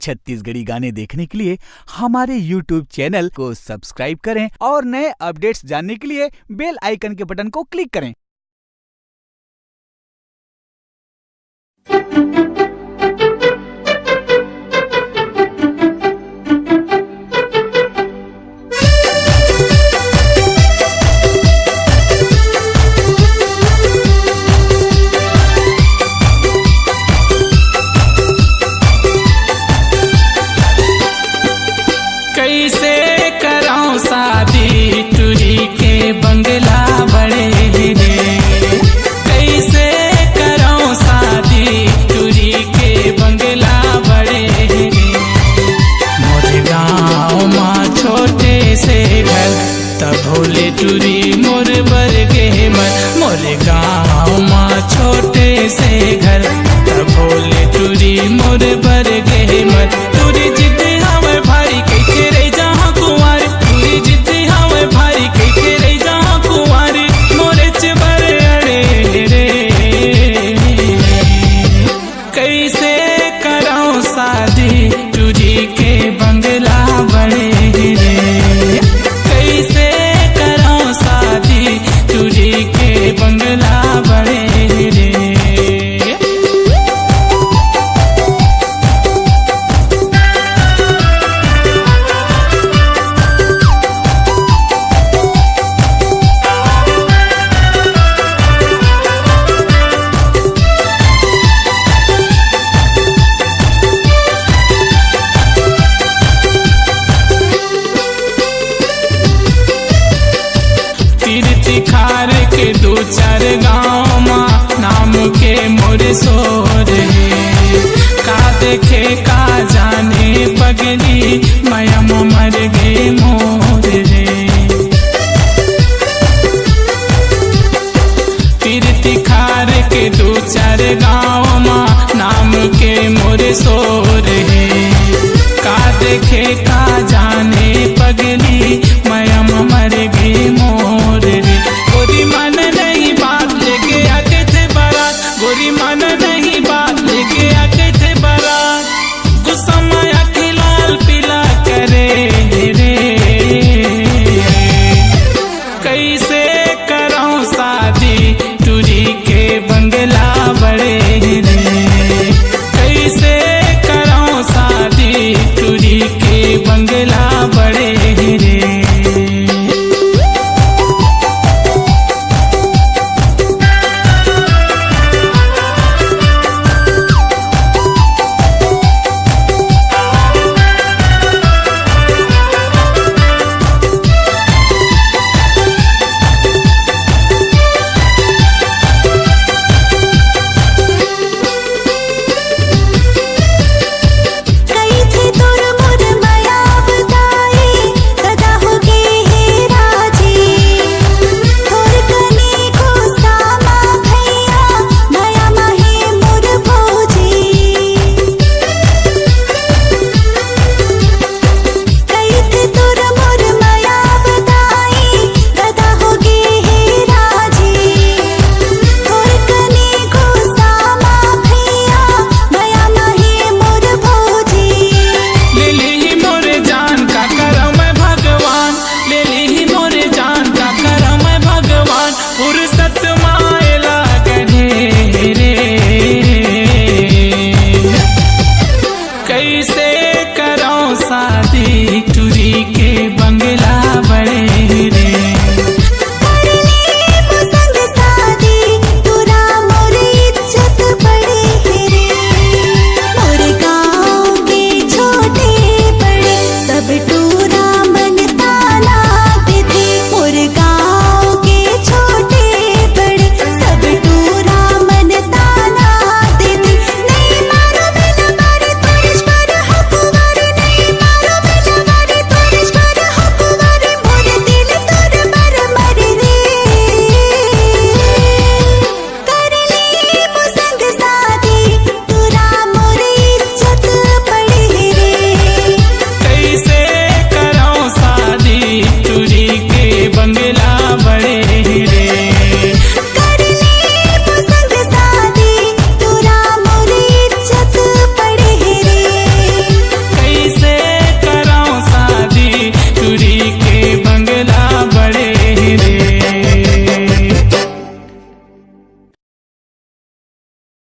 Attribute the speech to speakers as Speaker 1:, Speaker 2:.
Speaker 1: छत्तीसगढ़ी गाने देखने के लिए हमारे YouTube चैनल को सब्सक्राइब करें और नए अपडेट्स जानने के लिए बेल आइकन के बटन को क्लिक करें।
Speaker 2: कैसे कराऊं शादी टूरी के बंगला बड़े रे, कैसे कराऊं शादी टूरी के बंगला बड़े रे। मोरे गाँव माँ छोटे से घर तब भोले टूरी मोर बरगे मन। मोरे गाँव माँ छोटे से घर तब भोले टूरी मोर बरगे मन। टूरी जिद हमें भारी कैसे रह जहाँ कुंवारी, टूरी जिद हमें भारी कैसे रह जहाँ कुंवारी। मोरे चबर अड़े रे, कैसे कराऊं शादी टूरी के बंगला बड़े रे, कैसे कराऊं शादी टूरी के बंगला बड़े रे। खार के दो चार गाँव माँ नाम के मोरे सोर है। का देखे का जाने पगली मयम मर गे मोर रे। तीर्थ खार के दो चार गाँव माँ नाम के मोरे सोर है। का देखे का जाने पगली मयम मर गे मोर रे। गोरी मन नहीं बात लेके आके थे बारात, गोरी मन नहीं बात लेके आके थे बारात। गुस्सा माया के लाल पीला करे रे, कैसे कराऊं शादी टूरी के बंगला बड़े रे, कैसे कराऊं शादी टूरी के बंगला बड़े रे। कैसे कराऊं शादी टूरी के